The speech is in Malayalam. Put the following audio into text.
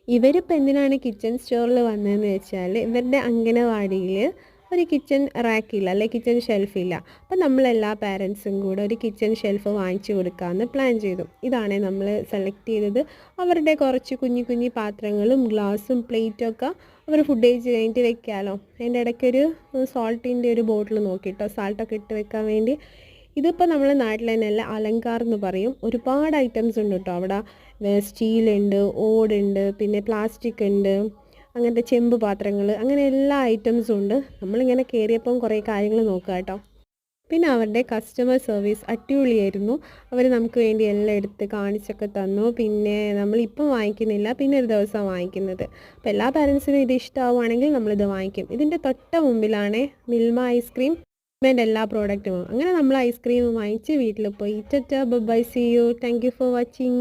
ഇവരിപ്പോൾ എന്തിനാണ് കിച്ചൺ സ്റ്റോറിൽ വന്നതെന്ന് വെച്ചാൽ ഇവരുടെ അംഗനവാടിയിൽ ഒരു കിച്ചൺ റാക്കില്ല അല്ലെ കിച്ചൺ ഷെൽഫില്ല. അപ്പം നമ്മളെല്ലാ പാരൻസും കൂടെ ഒരു കിച്ചൺ ഷെൽഫ് വാങ്ങിച്ചു കൊടുക്കാമെന്ന് പ്ലാൻ ചെയ്തു. ഇതാണ് നമ്മൾ സെലക്ട് ചെയ്തത്. അവരുടെ കുറച്ച് കുഞ്ഞു കുഞ്ഞു പാത്രങ്ങളും ഗ്ലാസും പ്ലേറ്റും ഒക്കെ അവർ ഫുഡ് കഴിച്ച് കഴിഞ്ഞിട്ട് വെക്കാമല്ലോ. അതിൻ്റെ ഇടയ്ക്കൊരു സോൾട്ടിൻ്റെ ഒരു ബോട്ടിൽ നോക്കിയിട്ടോ, സാൾട്ടൊക്കെ ഇട്ട് വെക്കാൻ വേണ്ടി. ഇതിപ്പോൾ നമ്മളെ നാട്ടിൽ തന്നെയല്ല, അലങ്കാർ എന്ന് പറയും. ഒരുപാട് ഐറ്റംസ് ഉണ്ട് കേട്ടോ അവിടെ. സ്റ്റീലുണ്ട്, ഓടുണ്ട്, പിന്നെ പ്ലാസ്റ്റിക് ഉണ്ട്, അങ്ങനത്തെ ചെമ്പ് പാത്രങ്ങൾ, അങ്ങനെ എല്ലാ ഐറ്റംസും ഉണ്ട്. നമ്മളിങ്ങനെ കയറിയപ്പം കുറേ കാര്യങ്ങൾ നോക്കുക കേട്ടോ. പിന്നെ അവരുടെ കസ്റ്റമർ സർവീസ് അടിപൊളിയായിരുന്നു. അവർ നമുക്ക് വേണ്ടി എല്ലാം എടുത്ത് കാണിച്ചൊക്കെ തന്നു. പിന്നെ നമ്മളിപ്പം വാങ്ങിക്കുന്നില്ല, പിന്നെ ഒരു ദിവസം വാങ്ങിക്കുന്നത്. അപ്പോൾ എല്ലാ പാരൻസിനും ഇത് ഇഷ്ടമാവുകയാണെങ്കിൽ നമ്മളിത് വാങ്ങിക്കും. ഇതിൻ്റെ തൊട്ട മുമ്പിലാണ് മിൽമ ഐസ്ക്രീം, എൻ്റെ എല്ലാ പ്രോഡക്റ്റും. അങ്ങനെ നമ്മൾ ഐസ്ക്രീം വാങ്ങിച്ച് വീട്ടിൽ പോയി. Bye, see you, thank you for watching.